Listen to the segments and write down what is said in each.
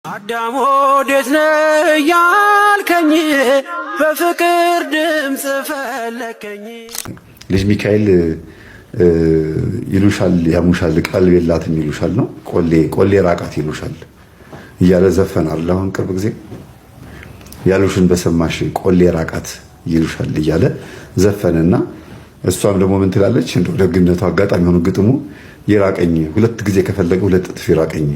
አዳም ወዴት ነህ ያልከኝ በፍቅር ድምጽ ፈለከኝ። ልጅ ሚካኤል ይሉሻል ያሙሻል ቀልብ የላትም ይሉሻል ነው ቆሌ ራቃት ይሉሻል እያለ ዘፈናል። አሁን ቅርብ ጊዜ ያሉሽን በሰማሽ ቆሌ ራቃት ይሉሻል እያለ ዘፈነና እሷም ደግሞ ምን ትላለች? እንደው ደግነቱ አጋጣሚ ሆኖ ግጥሙ ይራቀኝ ሁለት ጊዜ ከፈለገ ሁለት ጥፍ ይራቀኝ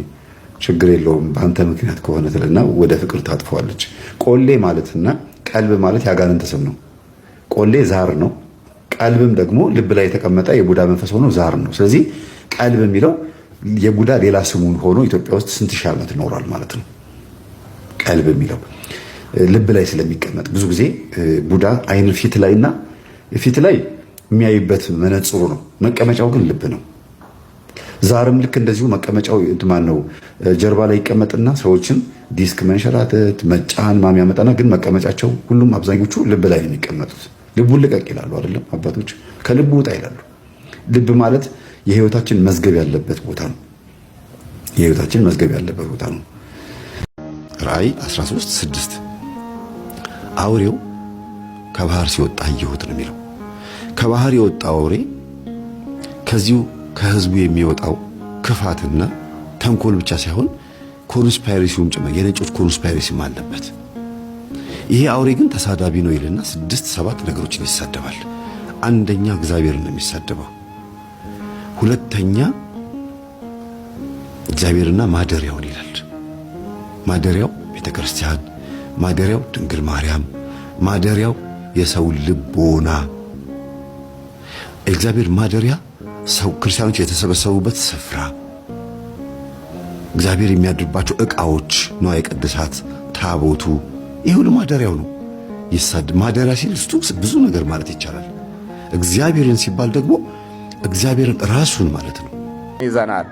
ችግር የለውም በአንተ ምክንያት ከሆነ ትልና ወደ ፍቅር ታጥፈዋለች። ቆሌ ማለትና ቀልብ ማለት ያጋንንት ስም ነው። ቆሌ ዛር ነው። ቀልብም ደግሞ ልብ ላይ የተቀመጠ የቡዳ መንፈስ ሆኖ ዛር ነው። ስለዚህ ቀልብ የሚለው የቡዳ ሌላ ስሙን ሆኖ ኢትዮጵያ ውስጥ ስንት ሺህ ዓመት ይኖራል ማለት ነው። ቀልብ የሚለው ልብ ላይ ስለሚቀመጥ ብዙ ጊዜ ቡዳ አይን ፊት ላይና ፊት ላይ የሚያይበት መነጽሩ ነው። መቀመጫው ግን ልብ ነው። ዛርም ልክ እንደዚሁ መቀመጫው እንትማን ነው ጀርባ ላይ ይቀመጥና ሰዎችን ዲስክ መንሸራተት መጫን ማሚያመጣና ግን መቀመጫቸው ሁሉም አብዛኞቹ ልብ ላይ ነው የሚቀመጡት። ልቡን ልቀቅ ይላሉ አይደለም አባቶች፣ ከልቡ ውጣ ይላሉ። ልብ ማለት የህይወታችን መዝገብ ያለበት ቦታ ነው። የህይወታችን መዝገብ ያለበት ቦታ ነው። ራእይ 13:6 አውሬው ከባህር ሲወጣ አየሁት ነው የሚለው። ከባህር የወጣው አውሬ ከዚሁ ከህዝቡ የሚወጣው ክፋትና ተንኮል ብቻ ሳይሆን ኮንስፓይሬሲውም ጭምር የነጮች ኮንስፓይሬሲም አለበት። ይሄ አውሬ ግን ተሳዳቢ ነው ይልና 6-7 ነገሮችን ይሳደባል። አንደኛ እግዚአብሔርን ነው የሚሳደበው። ሁለተኛ እግዚአብሔርና ማደሪያውን ይላል። ማደሪያው ቤተክርስቲያን፣ ማደሪያው ድንግል ማርያም፣ ማደሪያው የሰው ልቦና። እግዚአብሔር ማደሪያ ሰው ክርስቲያኖች የተሰበሰቡበት ስፍራ፣ እግዚአብሔር የሚያድርባቸው ዕቃዎች ነው፣ የቅድሳት ታቦቱ፣ ይሄ ሁሉ ማደሪያው ነው። ማደሪያ ሲል ብዙ ነገር ማለት ይቻላል። እግዚአብሔርን ሲባል ደግሞ እግዚአብሔርን ራሱን ማለት ነው። ይዘናል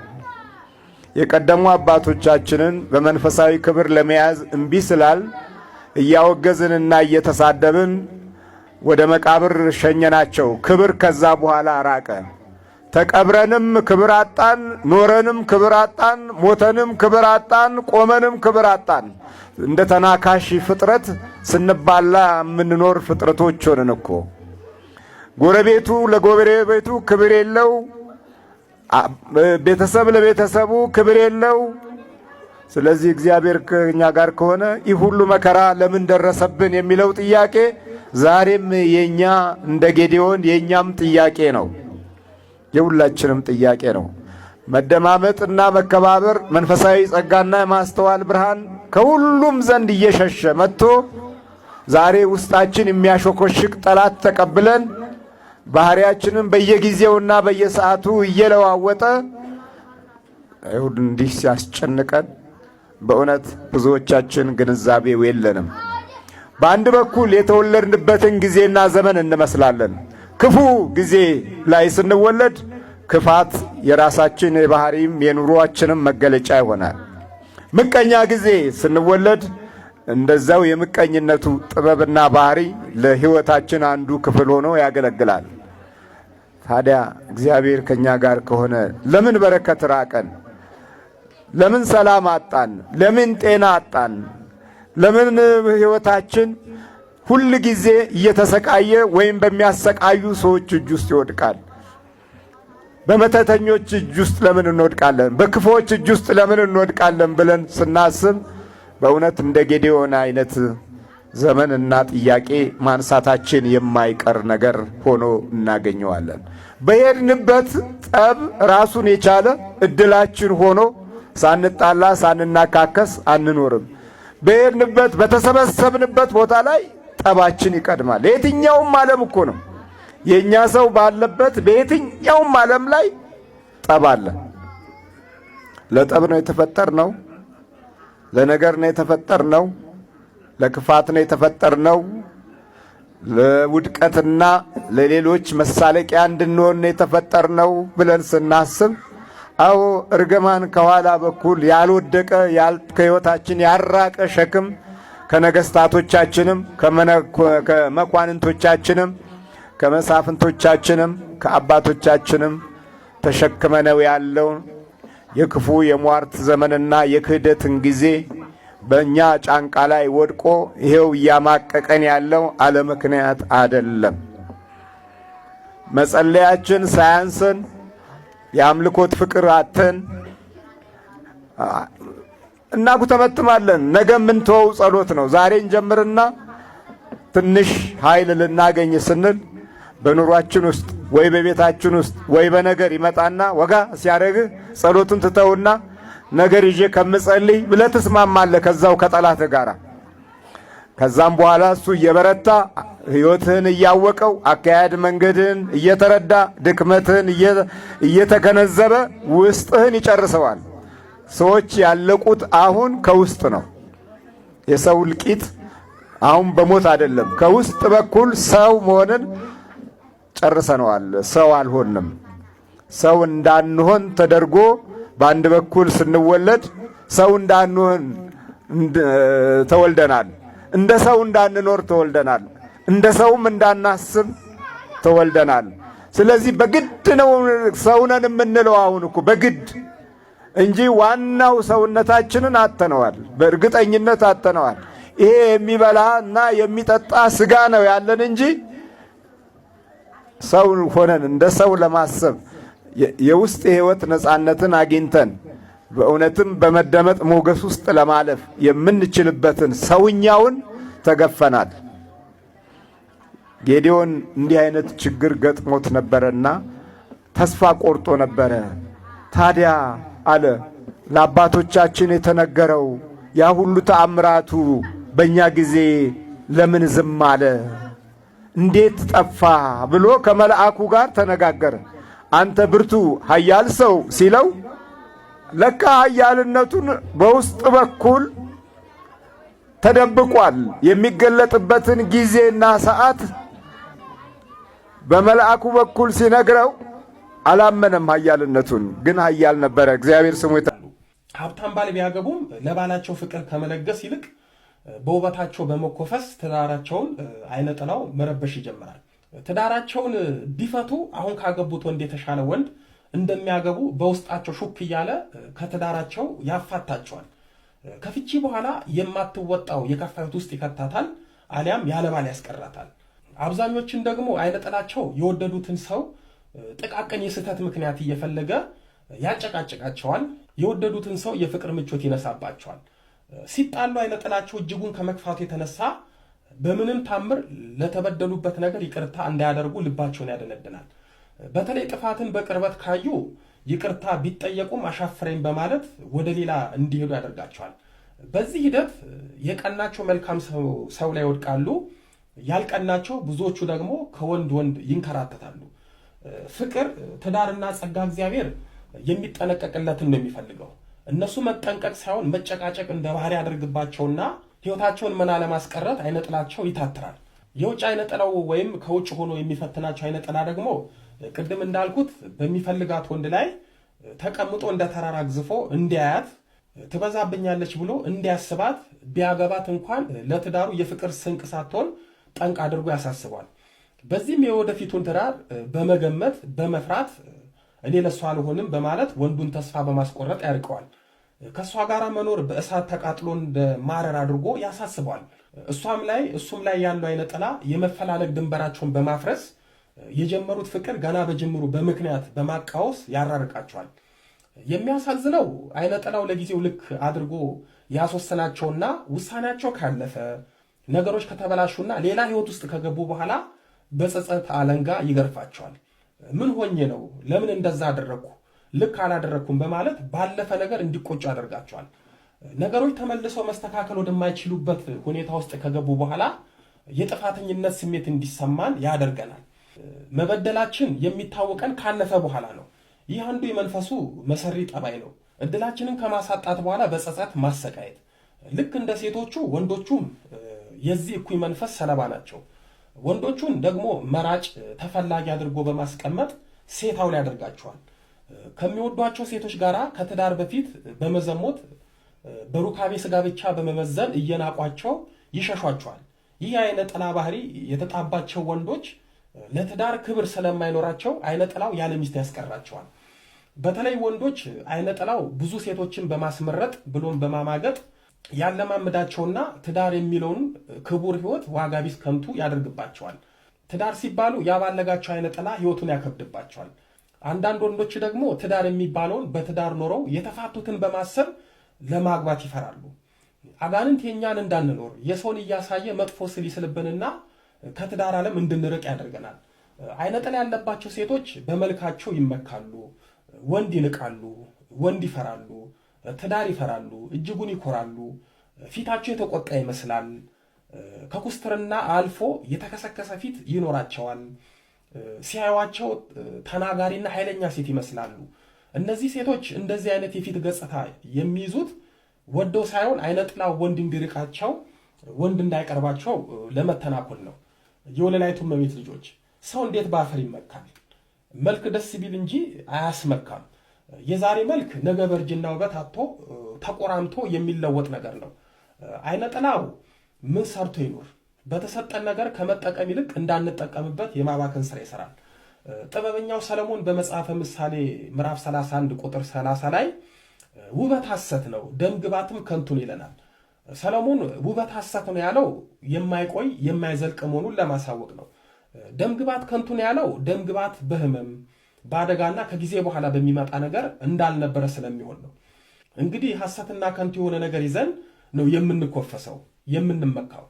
የቀደሙ አባቶቻችንን በመንፈሳዊ ክብር ለመያዝ እምቢ ስላል እያወገዝንና እየተሳደብን ወደ መቃብር ሸኘናቸው። ክብር ከዛ በኋላ ራቀ። ተቀብረንም ክብር አጣን፣ ኖረንም ክብር አጣን፣ ሞተንም ክብር አጣን፣ ቆመንም ክብር አጣን። እንደ ተናካሽ ፍጥረት ስንባላ የምንኖር ፍጥረቶች ሆነን እኮ ጎረቤቱ ለጎረቤቱ ክብር የለው፣ ቤተሰብ ለቤተሰቡ ክብር የለው። ስለዚህ እግዚአብሔር ከኛ ጋር ከሆነ ይህ ሁሉ መከራ ለምን ደረሰብን የሚለው ጥያቄ ዛሬም የኛ እንደ ጌዴዎን የኛም ጥያቄ ነው። የሁላችንም ጥያቄ ነው። መደማመጥና መከባበር፣ መንፈሳዊ ጸጋና የማስተዋል ብርሃን ከሁሉም ዘንድ እየሸሸ መጥቶ ዛሬ ውስጣችን የሚያሾኮሽቅ ጠላት ተቀብለን ባህሪያችንን በየጊዜውና በየሰዓቱ እየለዋወጠ እንዲህ ሲያስጨንቀን በእውነት ብዙዎቻችን ግንዛቤው የለንም። በአንድ በኩል የተወለድንበትን ጊዜና ዘመን እንመስላለን። ክፉ ጊዜ ላይ ስንወለድ ክፋት የራሳችን የባህሪም የኑሮአችንም መገለጫ ይሆናል። ምቀኛ ጊዜ ስንወለድ እንደዛው የምቀኝነቱ ጥበብና ባህሪ ለሕይወታችን አንዱ ክፍል ሆኖ ያገለግላል። ታዲያ እግዚአብሔር ከኛ ጋር ከሆነ ለምን በረከት ራቀን? ለምን ሰላም አጣን? ለምን ጤና አጣን? ለምን ሕይወታችን ሁል ጊዜ እየተሰቃየ ወይም በሚያሰቃዩ ሰዎች እጅ ውስጥ ይወድቃል? በመተተኞች እጅ ውስጥ ለምን እንወድቃለን? በክፎች እጅ ውስጥ ለምን እንወድቃለን ብለን ስናስብ በእውነት እንደ ጌዴዎን አይነት ዘመንና ጥያቄ ማንሳታችን የማይቀር ነገር ሆኖ እናገኘዋለን። በሄድንበት ጠብ ራሱን የቻለ እድላችን ሆኖ ሳንጣላ ሳንናካከስ አንኖርም። በሄድንበት በተሰበሰብንበት ቦታ ላይ ጠባችን ይቀድማል። የትኛውም ዓለም እኮ ነው። የኛ ሰው ባለበት በየትኛውም ዓለም ላይ ጠብ አለ። ለጠብ ነው የተፈጠርነው። ለነገር ነው የተፈጠርነው። ለክፋት ነው የተፈጠርነው። ለውድቀትና ለሌሎች መሳለቂያ እንድንሆን ነው የተፈጠርነው ብለን ስናስብ አዎ እርግማን ከኋላ በኩል ያልወደቀ ከሕይወታችን ያራቀ ሸክም ከነገስታቶቻችንም ከመኳንንቶቻችንም ከመሳፍንቶቻችንም ከአባቶቻችንም ተሸክመነው ያለው የክፉ የሟርት ዘመንና የክህደትን ጊዜ በእኛ ጫንቃ ላይ ወድቆ ይሄው እያማቀቀን ያለው አለ ምክንያት አይደለም። መጸለያችን ሳያንሰን የአምልኮት ፍቅር አተን እናጉተመትማለን። ነገ ምን ተወው ጸሎት ነው። ዛሬ እንጀምርና ትንሽ ኃይል ልናገኝ ስንል በኑሯችን ውስጥ ወይ በቤታችን ውስጥ ወይ በነገር ይመጣና ወጋ ሲያደርግህ ጸሎቱን ትተውና ነገር ይዤ ከምጸልይ ብለህ ትስማማለህ ከዛው ከጠላት ጋር። ከዛም በኋላ እሱ እየበረታ ሕይወትህን እያወቀው አካሄድ መንገድህን እየተረዳ ድክመትህን እየተገነዘበ ውስጥህን ይጨርሰዋል። ሰዎች ያለቁት አሁን ከውስጥ ነው። የሰው እልቂት አሁን በሞት አይደለም፣ ከውስጥ በኩል ሰው መሆንን ጨርሰነዋል። ሰው አልሆንም። ሰው እንዳንሆን ተደርጎ በአንድ በኩል ስንወለድ ሰው እንዳንሆን ተወልደናል። እንደ ሰው እንዳንኖር ተወልደናል። እንደ ሰውም እንዳናስብ ተወልደናል። ስለዚህ በግድ ነው ሰው ነን የምንለው አሁን እኮ በግድ እንጂ ዋናው ሰውነታችንን አተነዋል። በእርግጠኝነት አተነዋል። ይሄ የሚበላ እና የሚጠጣ ስጋ ነው ያለን እንጂ ሰው ሆነን እንደ ሰው ለማሰብ የውስጥ የህይወት ነፃነትን አግኝተን በእውነትም በመደመጥ ሞገስ ውስጥ ለማለፍ የምንችልበትን ሰውኛውን ተገፈናል። ጌዲዮን እንዲህ አይነት ችግር ገጥሞት ነበረና ተስፋ ቆርጦ ነበረ። ታዲያ አለ ለአባቶቻችን የተነገረው ያ ሁሉ ተአምራቱ በእኛ ጊዜ ለምን ዝም አለ? እንዴት ጠፋ ብሎ ከመልአኩ ጋር ተነጋገረ። አንተ ብርቱ ኃያል ሰው ሲለው ለካ ኃያልነቱን በውስጥ በኩል ተደብቋል። የሚገለጥበትን ጊዜና ሰዓት በመልአኩ በኩል ሲነግረው አላመነም። ኃያልነቱን ግን ኃያል ነበረ። እግዚአብሔር ስሙ ሀብታም ባል ቢያገቡም ለባላቸው ፍቅር ከመለገስ ይልቅ በውበታቸው በመኮፈስ ትዳራቸውን አይነጥላው መረበሽ ይጀምራል። ትዳራቸውን ቢፈቱ አሁን ካገቡት ወንድ የተሻለ ወንድ እንደሚያገቡ በውስጣቸው ሹክ እያለ ከትዳራቸው ያፋታቸዋል። ከፍቺ በኋላ የማትወጣው የከፋዩት ውስጥ ይከታታል፣ አሊያም ያለባል ያስቀራታል። አብዛኞችን ደግሞ አይነጥላቸው የወደዱትን ሰው ጥቃቅን የስህተት ምክንያት እየፈለገ ያጨቃጭቃቸዋል። የወደዱትን ሰው የፍቅር ምቾት ይነሳባቸዋል። ሲጣሉ አይነጥላቸው እጅጉን ከመክፋቱ የተነሳ በምንም ታምር ለተበደሉበት ነገር ይቅርታ እንዳያደርጉ ልባቸውን ያደነድናል። በተለይ ጥፋትን በቅርበት ካዩ ይቅርታ ቢጠየቁም አሻፈረኝ በማለት ወደ ሌላ እንዲሄዱ ያደርጋቸዋል። በዚህ ሂደት የቀናቸው መልካም ሰው ላይ ወድቃሉ፣ ያልቀናቸው ብዙዎቹ ደግሞ ከወንድ ወንድ ይንከራተታሉ። ፍቅር፣ ትዳርና ጸጋ እግዚአብሔር የሚጠነቀቅለትን ነው የሚፈልገው። እነሱ መጠንቀቅ ሳይሆን መጨቃጨቅ እንደ ባህሪ ያደርግባቸውና ሕይወታቸውን መና ለማስቀረት አይነጥላቸው ይታትራል። የውጭ አይነጥላው ወይም ከውጭ ሆኖ የሚፈትናቸው አይነጥላ ደግሞ ቅድም እንዳልኩት በሚፈልጋት ወንድ ላይ ተቀምጦ እንደ ተራራ ግዝፎ እንዲያያት ትበዛብኛለች ብሎ እንዲያስባት ቢያገባት እንኳን ለትዳሩ የፍቅር ስንቅ ሳትሆን ጠንቅ አድርጎ ያሳስቧል። በዚህም የወደፊቱን ትዳር በመገመት በመፍራት እኔ ለሷ አልሆንም በማለት ወንዱን ተስፋ በማስቆረጥ ያርቀዋል። ከሷ ጋር መኖር በእሳት ተቃጥሎ እንደ ማረር አድርጎ ያሳስበዋል። እሷም ላይ እሱም ላይ ያለው አይነጥላ የመፈላለግ ድንበራቸውን በማፍረስ የጀመሩት ፍቅር ገና በጅምሩ በምክንያት በማቃወስ ያራርቃቸዋል። የሚያሳዝነው አይነጥላው ለጊዜው ልክ አድርጎ ያስወሰናቸውና ውሳኔያቸው ካለፈ ነገሮች ከተበላሹና ሌላ ህይወት ውስጥ ከገቡ በኋላ በጸጸት አለንጋ ይገርፋቸዋል። ምን ሆኜ ነው? ለምን እንደዛ አደረግኩ? ልክ አላደረግኩም በማለት ባለፈ ነገር እንዲቆጩ ያደርጋቸዋል። ነገሮች ተመልሰው መስተካከል ወደማይችሉበት ሁኔታ ውስጥ ከገቡ በኋላ የጥፋተኝነት ስሜት እንዲሰማን ያደርገናል። መበደላችን የሚታወቀን ካለፈ በኋላ ነው። ይህ አንዱ የመንፈሱ መሰሪ ጠባይ ነው። እድላችንን ከማሳጣት በኋላ በጸጸት ማሰቃየት። ልክ እንደ ሴቶቹ ወንዶቹም የዚህ እኩይ መንፈስ ሰለባ ናቸው። ወንዶቹን ደግሞ መራጭ ተፈላጊ አድርጎ በማስቀመጥ ሴታው ላይ ያደርጋቸዋል። ከሚወዷቸው ሴቶች ጋር ከትዳር በፊት በመዘሞት በሩካቤ ስጋ ብቻ በመመዘን እየናቋቸው ይሸሿቸዋል። ይህ አይነጥላ ባህሪ የተጣባቸው ወንዶች ለትዳር ክብር ስለማይኖራቸው አይነጥላው ያለ ሚስት ያስቀራቸዋል። በተለይ ወንዶች አይነጥላው ብዙ ሴቶችን በማስመረጥ ብሎም በማማገጥ ያለማመዳቸውና ትዳር የሚለውን ክቡር ህይወት ዋጋ ቢስ ከንቱ ያደርግባቸዋል። ትዳር ሲባሉ ያባለጋቸው አይነ ጥላ ህይወቱን ያከብድባቸዋል። አንዳንድ ወንዶች ደግሞ ትዳር የሚባለውን በትዳር ኖረው የተፋቱትን በማሰብ ለማግባት ይፈራሉ። አጋንንት የኛን እንዳንኖር የሰውን እያሳየ መጥፎ ስል ይስልብንና ከትዳር ዓለም እንድንርቅ ያደርገናል። አይነ ጥላ ያለባቸው ሴቶች በመልካቸው ይመካሉ፣ ወንድ ይንቃሉ፣ ወንድ ይፈራሉ፣ ትዳር ይፈራሉ፣ እጅጉን ይኮራሉ። ፊታቸው የተቆጣ ይመስላል። ከኩስትርና አልፎ የተከሰከሰ ፊት ይኖራቸዋል። ሲያዩዋቸው ተናጋሪና ኃይለኛ ሴት ይመስላሉ። እነዚህ ሴቶች እንደዚህ አይነት የፊት ገጽታ የሚይዙት ወደው ሳይሆን አይነ ጥላ ወንድ እንዲርቃቸው፣ ወንድ እንዳይቀርባቸው ለመተናኮል ነው። የወለላይቱ እመቤት ልጆች ሰው እንዴት በአፈር ይመካል? መልክ ደስ ቢል እንጂ አያስመካም። የዛሬ መልክ ነገ በእርጅና ውበት አጥቶ ተቆራምቶ የሚለወጥ ነገር ነው። አይነ ጥላው ምን ሰርቶ ይኖር? በተሰጠን ነገር ከመጠቀም ይልቅ እንዳንጠቀምበት የማባከን ስራ ይሰራል። ጥበበኛው ሰለሞን በመጽሐፈ ምሳሌ ምዕራፍ 31 ቁጥር 30 ላይ ውበት ሐሰት ነው፣ ደም ግባትም ከንቱን ይለናል። ሰለሞን ውበት ሐሰት ነው ያለው የማይቆይ የማይዘልቅ መሆኑን ለማሳወቅ ነው። ደም ግባት ከንቱን ያለው ደም ግባት በህመም በአደጋና ከጊዜ በኋላ በሚመጣ ነገር እንዳልነበረ ስለሚሆን ነው። እንግዲህ ሐሰትና ከንቱ የሆነ ነገር ይዘን ነው የምንኮፈሰው የምንመካው።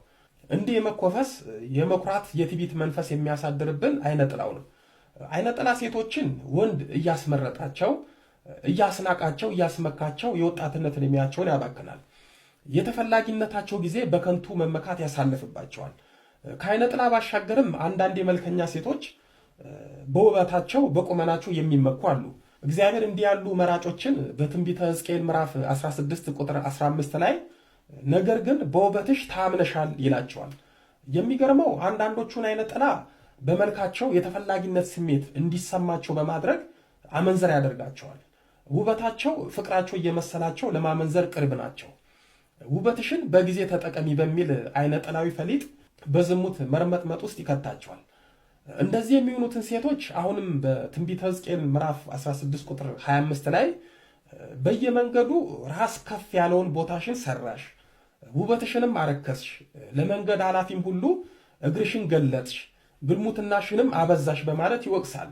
እንዲህ የመኮፈስ የመኩራት የትዕቢት መንፈስ የሚያሳድርብን አይነ ጥላው ነው። አይነ ጥላ ሴቶችን ወንድ እያስመረጣቸው እያስናቃቸው እያስመካቸው የወጣትነትን ዕድሜያቸውን ያባክናል። የተፈላጊነታቸው ጊዜ በከንቱ መመካት ያሳልፍባቸዋል። ከአይነ ጥላ ባሻገርም አንዳንድ የመልከኛ ሴቶች በውበታቸው በቁመናቸው የሚመኩ አሉ። እግዚአብሔር እንዲህ ያሉ መራጮችን በትንቢተ ሕዝቅኤል ምዕራፍ 16 ቁጥር 15 ላይ ነገር ግን በውበትሽ ታምነሻል ይላቸዋል። የሚገርመው አንዳንዶቹን አይነ ጥላ በመልካቸው የተፈላጊነት ስሜት እንዲሰማቸው በማድረግ አመንዘር ያደርጋቸዋል። ውበታቸው ፍቅራቸው እየመሰላቸው ለማመንዘር ቅርብ ናቸው። ውበትሽን በጊዜ ተጠቀሚ በሚል አይነ ጥላዊ ፈሊጥ በዝሙት መርመጥመጥ ውስጥ ይከታቸዋል። እንደዚህ የሚሆኑትን ሴቶች አሁንም በትንቢተ ሕዝቅኤል ምዕራፍ 16 ቁጥር 25 ላይ በየመንገዱ ራስ ከፍ ያለውን ቦታሽን ሰራሽ፣ ውበትሽንም አረከስሽ፣ ለመንገድ ኃላፊም ሁሉ እግርሽን ገለጥሽ፣ ግልሙትናሽንም አበዛሽ በማለት ይወቅሳል።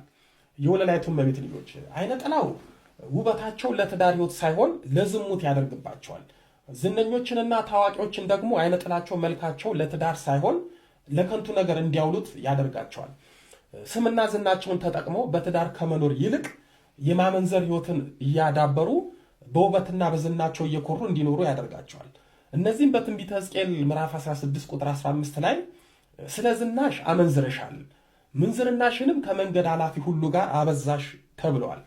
የወለላይቱ እመቤት ልጆች አይነ ጥላው ውበታቸው ለትዳር ሕይወት ሳይሆን ለዝሙት ያደርግባቸዋል። ዝነኞችንና ታዋቂዎችን ደግሞ አይነ ጥላቸው መልካቸው ለትዳር ሳይሆን ለከንቱ ነገር እንዲያውሉት ያደርጋቸዋል። ስምና ዝናቸውን ተጠቅመው በትዳር ከመኖር ይልቅ የማመንዘር ሕይወትን እያዳበሩ በውበትና በዝናቸው እየኮሩ እንዲኖሩ ያደርጋቸዋል። እነዚህም በትንቢተ ሕዝቅኤል ምዕራፍ 16 ቁጥር 15 ላይ ስለ ዝናሽ አመንዝረሻል፣ ምንዝርናሽንም ከመንገድ ኃላፊ ሁሉ ጋር አበዛሽ ተብለዋል።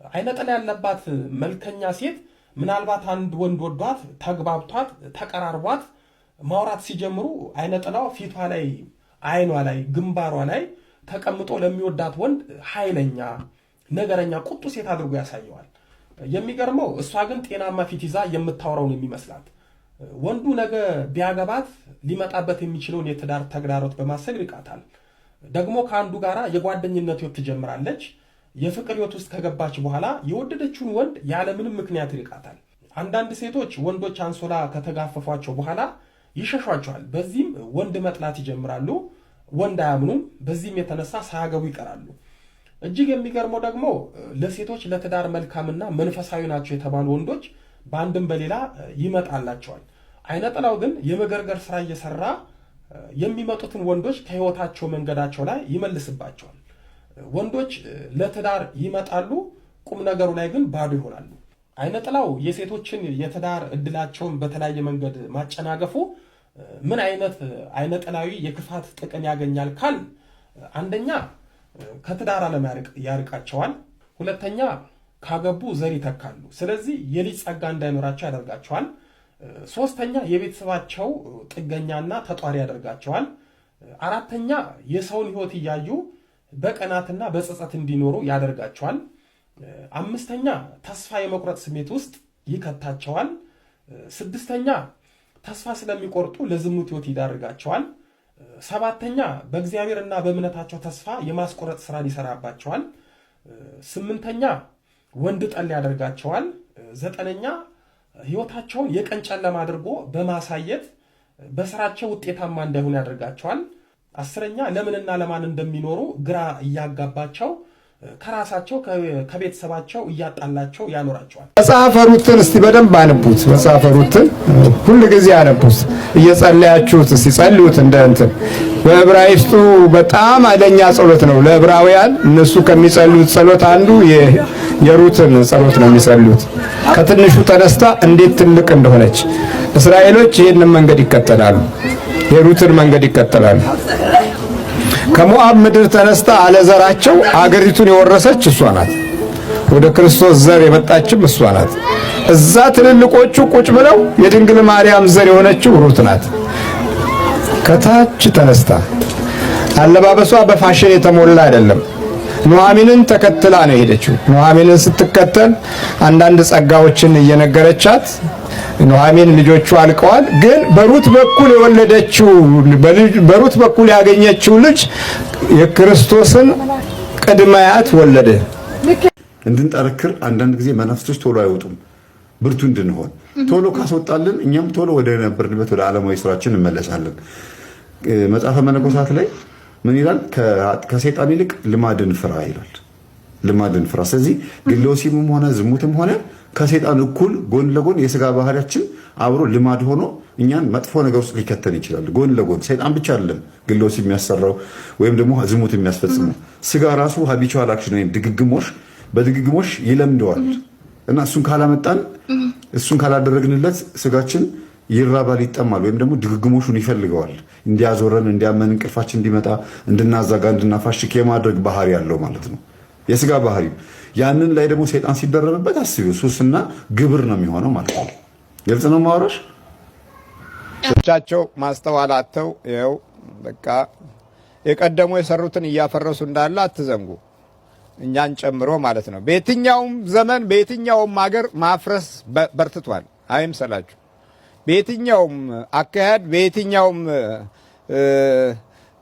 አይነ ጥላ ያለባት መልከኛ ሴት ምናልባት አንድ ወንድ ወዷት ተግባብቷት ተቀራርቧት ማውራት ሲጀምሩ አይነ ጥላው ፊቷ ላይ አይኗ ላይ ግንባሯ ላይ ተቀምጦ ለሚወዳት ወንድ ኃይለኛ ነገረኛ ቁጡ ሴት አድርጎ ያሳየዋል። የሚገርመው እሷ ግን ጤናማ ፊት ይዛ የምታወራውን የሚመስላት። ወንዱ ነገ ቢያገባት ሊመጣበት የሚችለውን የትዳር ተግዳሮት በማሰብ ይርቃታል። ደግሞ ከአንዱ ጋር የጓደኝነት ሕይወት ትጀምራለች። የፍቅር ሕይወት ውስጥ ከገባች በኋላ የወደደችውን ወንድ ያለምንም ምክንያት ይርቃታል። አንዳንድ ሴቶች ወንዶች አንሶላ ከተጋፈፏቸው በኋላ ይሸሿቸዋል። በዚህም ወንድ መጥላት ይጀምራሉ። ወንድ አያምኑም። በዚህም የተነሳ ሳያገቡ ይቀራሉ። እጅግ የሚገርመው ደግሞ ለሴቶች ለትዳር መልካምና መንፈሳዊ ናቸው የተባሉ ወንዶች በአንድም በሌላ ይመጣላቸዋል። አይነ ጥላው ግን የመገርገር ስራ እየሰራ የሚመጡትን ወንዶች ከህይወታቸው መንገዳቸው ላይ ይመልስባቸዋል። ወንዶች ለትዳር ይመጣሉ፣ ቁም ነገሩ ላይ ግን ባዶ ይሆናሉ። አይነ ጥላው የሴቶችን የትዳር እድላቸውን በተለያየ መንገድ ማጨናገፉ ምን አይነት አይነ ጥላዊ የክፋት ጥቅም ያገኛል ካል፣ አንደኛ ከትዳር ዓለም ያርቃቸዋል። ሁለተኛ ካገቡ ዘር ይተካሉ። ስለዚህ የልጅ ጸጋ እንዳይኖራቸው ያደርጋቸዋል። ሶስተኛ የቤተሰባቸው ጥገኛና ተጧሪ ያደርጋቸዋል። አራተኛ የሰውን ህይወት እያዩ በቀናትና በጸጸት እንዲኖሩ ያደርጋቸዋል። አምስተኛ ተስፋ የመቁረጥ ስሜት ውስጥ ይከታቸዋል። ስድስተኛ ተስፋ ስለሚቆርጡ ለዝሙት ህይወት ይዳርጋቸዋል። ሰባተኛ በእግዚአብሔርና በእምነታቸው ተስፋ የማስቆረጥ ስራን ይሰራባቸዋል። ስምንተኛ ወንድ ጠል ያደርጋቸዋል። ዘጠነኛ ህይወታቸውን የቀን ጨለማ አድርጎ በማሳየት በስራቸው ውጤታማ እንዳይሆኑ ያደርጋቸዋል። አስረኛ ለምንና ለማን እንደሚኖሩ ግራ እያጋባቸው ከራሳቸው ከቤተሰባቸው እያጣላቸው ያኖራቸዋል። መጽሐፈ ሩትን እስቲ በደንብ አንቡት። መጽሐፈ ሩትን ሁሉ ጊዜ አንቡት። እየጸለያችሁት እስቲ ጸልዩት። እንትን በዕብራይስጡ በጣም ኃይለኛ ጸሎት ነው ለዕብራውያን። እነሱ ከሚጸልዩት ጸሎት አንዱ የሩትን ጸሎት ነው የሚጸልዩት። ከትንሹ ተነስታ እንዴት ትልቅ እንደሆነች እስራኤሎች ይህንን መንገድ ይከተላሉ። የሩትን መንገድ ይከተላሉ። ከሞዓብ ምድር ተነስታ አለዘራቸው አገሪቱን የወረሰች እሷ ናት። ወደ ክርስቶስ ዘር የመጣችም እሷ ናት። እዛ ትልልቆቹ ቁጭ ብለው የድንግል ማርያም ዘር የሆነችው ሩት ናት። ከታች ተነስታ አለባበሷ በፋሽን የተሞላ አይደለም። ኑኃሚንን ተከትላ ነው የሄደችው። ኑኃሚንን ስትከተል አንዳንድ ጸጋዎችን እየነገረቻት ኑኃሚን ልጆቹ አልቀዋል። ግን በሩት በኩል የወለደችው በሩት በኩል ያገኘችው ልጅ የክርስቶስን ቅድማያት ወለደ። እንድንጠረክር አንዳንድ ጊዜ መናፍስቶች ቶሎ አይወጡም። ብርቱ እንድንሆን ቶሎ ካስወጣልን እኛም ቶሎ ወደ ነበርንበት ወደ ዓለማዊ ስራችን እንመለሳለን። መጽሐፈ መነኮሳት ላይ ምን ይላል? ከሰይጣን ይልቅ ልማድን ፍራ ይላል። ልማድን ፍራ። ስለዚህ ግሎሲምም ሆነ ዝሙትም ሆነ ከሰይጣን እኩል ጎን ለጎን የስጋ ባህሪያችን አብሮ ልማድ ሆኖ እኛን መጥፎ ነገር ውስጥ ሊከተን ይችላል። ጎን ለጎን ሰይጣን ብቻ አይደለም ግሎሲ የሚያሰራው ወይም ደግሞ ዝሙት የሚያስፈጽመው፣ ስጋ ራሱ ሃቢቹዋል አክሽን ወይም ድግግሞሽ በድግግሞሽ ይለምደዋል እና እሱን ካላመጣን እሱን ካላደረግንለት ስጋችን ይራባል፣ ይጠማል፣ ወይም ደግሞ ድግግሞሹን ይፈልገዋል። እንዲያዞረን፣ እንዲያመን፣ እንቅልፋችን እንዲመጣ፣ እንድናዛጋ፣ እንድናፋሽክ የማድረግ ባህሪ ያለው ማለት ነው የስጋ ባህሪ። ያንን ላይ ደግሞ ሰይጣን ሲደረብበት አስቢው ሱስና ግብር ነው የሚሆነው ማለት ነው። ግልጽ ነው ማውራሽ። ቻቸው ማስተዋላተው ይኸው በቃ የቀደሙ የሰሩትን እያፈረሱ እንዳለ አትዘንጉ፣ እኛን ጨምሮ ማለት ነው። በየትኛውም ዘመን በየትኛውም ሀገር ማፍረስ በርትቷል፣ አይምሰላችሁ። በየትኛውም አካሄድ በየትኛውም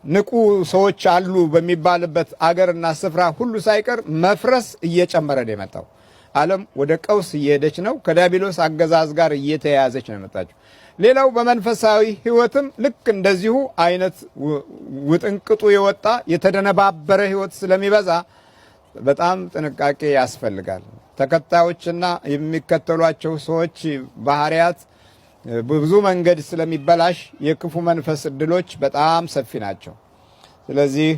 ንቁ ሰዎች አሉ በሚባልበት አገርና ስፍራ ሁሉ ሳይቀር መፍረስ እየጨመረ ነው የመጣው። ዓለም ወደ ቀውስ እየሄደች ነው። ከዲያብሎስ አገዛዝ ጋር እየተያያዘች ነው የመጣችው። ሌላው በመንፈሳዊ ሕይወትም ልክ እንደዚሁ አይነት ውጥንቅጡ የወጣ የተደነባበረ ሕይወት ስለሚበዛ በጣም ጥንቃቄ ያስፈልጋል። ተከታዮችና የሚከተሏቸው ሰዎች ባህሪያት በብዙ መንገድ ስለሚበላሽ የክፉ መንፈስ እድሎች በጣም ሰፊ ናቸው። ስለዚህ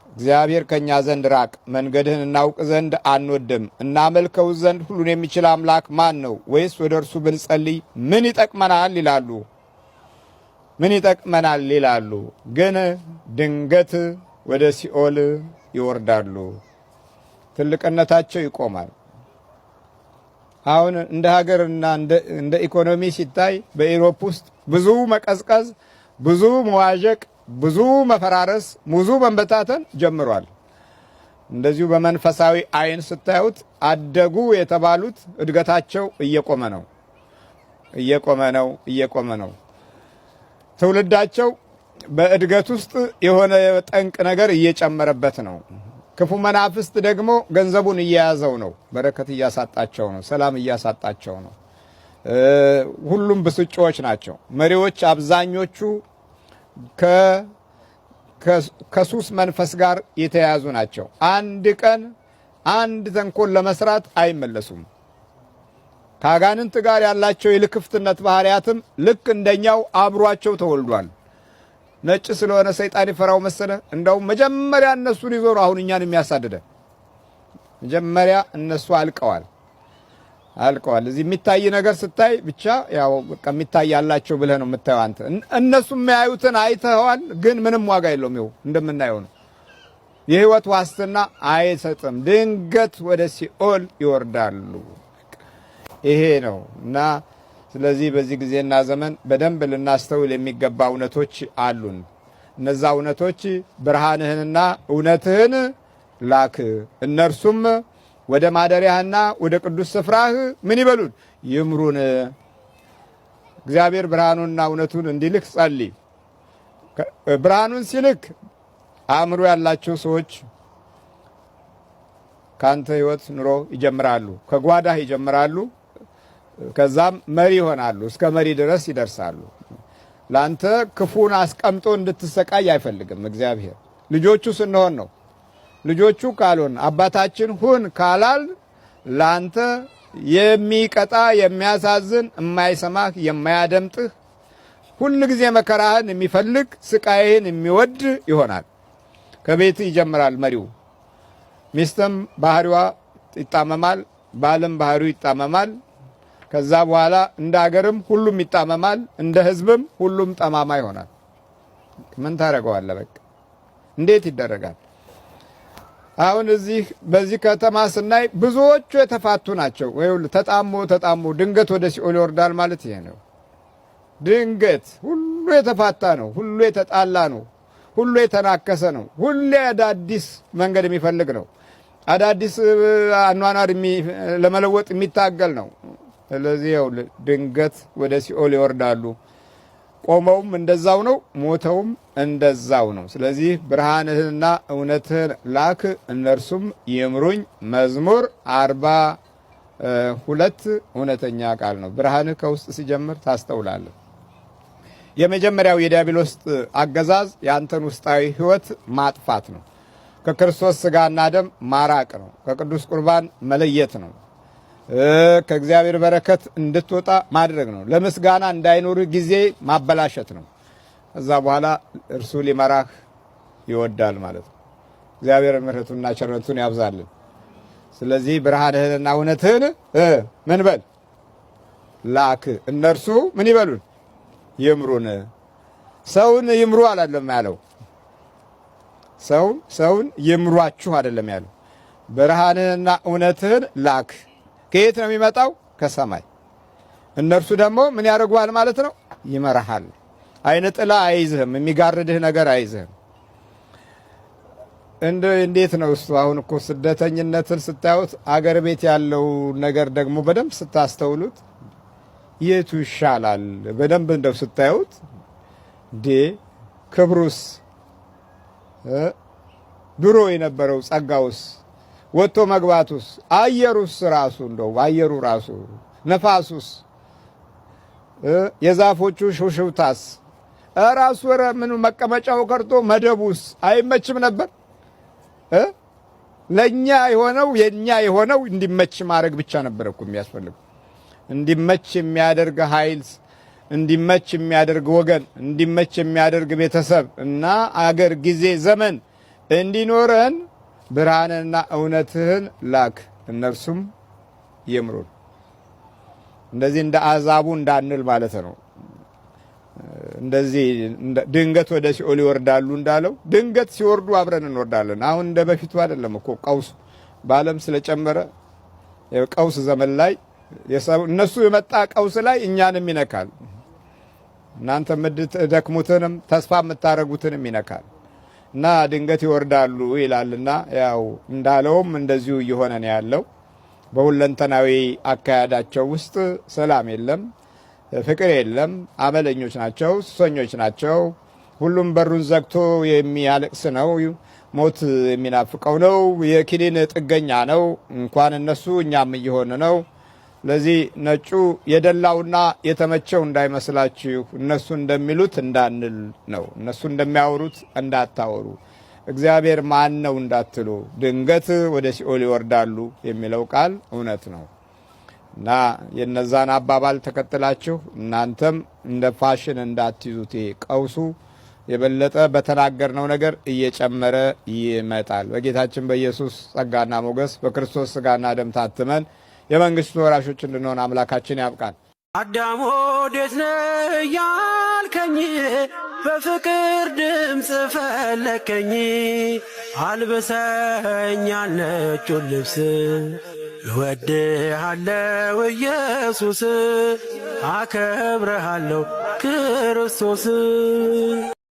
እግዚአብሔር ከኛ ዘንድ ራቅ፣ መንገድህን እናውቅ ዘንድ አንወድም፣ እናመልከው ዘንድ ሁሉን የሚችል አምላክ ማን ነው? ወይስ ወደ እርሱ ብንጸልይ ምን ይጠቅመናል ይላሉ። ምን ይጠቅመናል ይላሉ፣ ግን ድንገት ወደ ሲኦል ይወርዳሉ። ትልቅነታቸው ይቆማል። አሁን እንደ ሀገርና እንደ ኢኮኖሚ ሲታይ በኢሮፕ ውስጥ ብዙ መቀዝቀዝ፣ ብዙ መዋዠቅ፣ ብዙ መፈራረስ፣ ብዙ መንበታተን ጀምሯል። እንደዚሁ በመንፈሳዊ አይን ስታዩት አደጉ የተባሉት እድገታቸው እየቆመ ነው። ትውልዳቸው በእድገት ውስጥ የሆነ ጠንቅ ነገር እየጨመረበት ነው። ክፉ መናፍስት ደግሞ ገንዘቡን እየያዘው ነው። በረከት እያሳጣቸው ነው። ሰላም እያሳጣቸው ነው። ሁሉም ብስጮች ናቸው። መሪዎች አብዛኞቹ ከሱስ መንፈስ ጋር የተያያዙ ናቸው። አንድ ቀን አንድ ተንኮል ለመስራት አይመለሱም። ከአጋንንት ጋር ያላቸው የልክፍትነት ባህሪያትም ልክ እንደኛው አብሯቸው ተወልዷል። ነጭ ስለሆነ ሰይጣን ይፈራው መሰለ። እንደውም መጀመሪያ እነሱን ይዞ አሁን እኛን የሚያሳድደ። መጀመሪያ እነሱ አልቀዋል። እዚህ የሚታይ ነገር ስታይ ብቻ ያው በቃ የሚታይ ያላቸው ብለህ ነው የምታየው አንተ። እነሱ የሚያዩትን አይተዋል፣ ግን ምንም ዋጋ የለውም። ይኸው እንደምናየው ነው። የህይወት ዋስትና አይሰጥም። ድንገት ወደ ሲኦል ይወርዳሉ። ይሄ ነው እና ስለዚህ በዚህ ጊዜና ዘመን በደንብ ልናስተውል የሚገባ እውነቶች አሉን። እነዛ እውነቶች ብርሃንህንና እውነትህን ላክ፣ እነርሱም ወደ ማደሪያህና ወደ ቅዱስ ስፍራህ ምን ይበሉን? ይምሩን። እግዚአብሔር ብርሃኑንና እውነቱን እንዲልክ ጸልይ። ብርሃኑን ሲልክ አእምሮ ያላቸው ሰዎች ካንተ ህይወት ኑሮ ይጀምራሉ፣ ከጓዳህ ይጀምራሉ። ከዛም መሪ ይሆናሉ። እስከ መሪ ድረስ ይደርሳሉ። ላንተ ክፉን አስቀምጦ እንድትሰቃይ አይፈልግም እግዚአብሔር። ልጆቹ ስንሆን ነው። ልጆቹ ካልሆን አባታችን ሁን ካላል ላንተ የሚቀጣ የሚያሳዝን የማይሰማህ የማያደምጥህ ሁሉ ጊዜ መከራህን የሚፈልግ ስቃይህን የሚወድ ይሆናል። ከቤት ይጀምራል መሪው። ሚስትም ባህሪዋ ይጣመማል፣ ባልም ባህሪው ይጣመማል። ከዛ በኋላ እንደ ሀገርም ሁሉም ይጣመማል፣ እንደ ህዝብም ሁሉም ጠማማ ይሆናል። ምን ታረጋዋለህ? በቃ እንዴት ይደረጋል? አሁን በዚህ ከተማ ስናይ ብዙዎቹ የተፋቱ ናቸው። ተጣሞ ድንገት ወደ ሲኦል ይወርዳል ማለት ይሄ ነው። ድንገት ሁሉ የተፋታ ነው፣ ሁሉ የተጣላ ነው፣ ሁሉ የተናከሰ ነው፣ ሁሉ አዳዲስ መንገድ የሚፈልግ ነው፣ አዳዲስ አኗኗር ለመለወጥ የሚታገል ነው። ስለዚህ ድንገት ወደ ሲኦል ይወርዳሉ። ቆመውም እንደዛው ነው፣ ሞተውም እንደዛው ነው። ስለዚህ ብርሃንህንና እውነትህን ላክ እነርሱም ይምሩኝ። መዝሙር 42 እውነተኛ ቃል ነው። ብርሃንህ ከውስጥ ሲጀምር ታስተውላለህ። የመጀመሪያው የዲያብሎስ አገዛዝ የአንተን ውስጣዊ ህይወት ማጥፋት ነው። ከክርስቶስ ስጋና ደም ማራቅ ነው። ከቅዱስ ቁርባን መለየት ነው። ከእግዚአብሔር በረከት እንድትወጣ ማድረግ ነው። ለምስጋና እንዳይኖርህ ጊዜ ማበላሸት ነው። ከዛ በኋላ እርሱ ሊመራህ ይወዳል ማለት ነው። እግዚአብሔር ምሕረቱንና ቸርነቱን ያብዛልን። ስለዚህ ብርሃንህንና እውነትህን ምን በል ላክ እነርሱ ምን ይበሉን ይምሩን። ሰውን ይምሩ አይደለም ያለው። ሰውን ይምሯችሁ አይደለም ያለው። ብርሃንህንና እውነትህን ላክ። ከየት ነው የሚመጣው? ከሰማይ። እነርሱ ደግሞ ምን ያደርጉሃል ማለት ነው? ይመራሃል። አይነ ጥላ አይዝህም፣ የሚጋርድህ ነገር አይዝህም። እንዴት ነው እሱ? አሁን እኮ ስደተኝነትን ስታዩት አገር ቤት ያለው ነገር ደግሞ በደንብ ስታስተውሉት የቱ ይሻላል? በደንብ እንደው ስታዩት ክብሩስ፣ ድሮ የነበረው ጸጋውስ፣ ወጥቶ መግባቱስ፣ አየሩስ ራሱ እንደው አየሩ ራሱ ነፋሱስ፣ የዛፎቹ ሽውሽውታስ ራሱ ምን መቀመጫው ቀርቶ መደቡስ አይመችም ነበር? ለኛ የሆነው የኛ የሆነው እንዲመች ማድረግ ብቻ ነበር እኮ የሚያስፈልገው። እንዲመች የሚያደርግ ኃይል፣ እንዲመች የሚያደርግ ወገን፣ እንዲመች የሚያደርግ ቤተሰብ እና አገር፣ ጊዜ፣ ዘመን እንዲኖረን ብርሃንና እውነትህን ላክ እነርሱም ይምሩን። እንደዚህ እንደ አዛቡ እንዳንል ማለት ነው። እንደዚህ ድንገት ወደ ሲኦል ይወርዳሉ እንዳለው ድንገት ሲወርዱ አብረን እንወርዳለን። አሁን እንደ በፊቱ አይደለም እኮ ቀውስ በዓለም ስለጨመረ ቀውስ ዘመን ላይ እነሱ የመጣ ቀውስ ላይ እኛንም ይነካል። እናንተ የምትደክሙትንም ተስፋ የምታረጉትንም ይነካል እና ድንገት ይወርዳሉ ይላልና ያው እንዳለውም እንደዚሁ እየሆነ ነው ያለው። በሁለንተናዊ አካያዳቸው ውስጥ ሰላም የለም፣ ፍቅር የለም። አመለኞች ናቸው፣ ሱሰኞች ናቸው። ሁሉም በሩን ዘግቶ የሚያለቅስ ነው። ሞት የሚናፍቀው ነው። የኪኒን ጥገኛ ነው። እንኳን እነሱ እኛም እየሆነ ነው። ለዚህ ነጩ የደላውና የተመቸው እንዳይመስላችሁ እነሱ እንደሚሉት እንዳንል ነው። እነሱ እንደሚያወሩት እንዳታወሩ፣ እግዚአብሔር ማን ነው እንዳትሉ፣ ድንገት ወደ ሲኦል ይወርዳሉ የሚለው ቃል እውነት ነው እና የነዛን አባባል ተከትላችሁ እናንተም እንደ ፋሽን እንዳትይዙት። ቀውሱ የበለጠ በተናገርነው ነገር እየጨመረ ይመጣል። በጌታችን በኢየሱስ ጸጋና ሞገስ በክርስቶስ ስጋና ደም ታትመን የመንግስቱ ወራሾች እንድንሆን አምላካችን ያብቃን። አዳም ወዴት ነህ ያልከኝ፣ በፍቅር ድምፅ ፈለከኝ። አልብሰኛል ነጩን ልብስ፣ እወድሃለሁ ኢየሱስ፣ አከብረሃለሁ ክርስቶስ።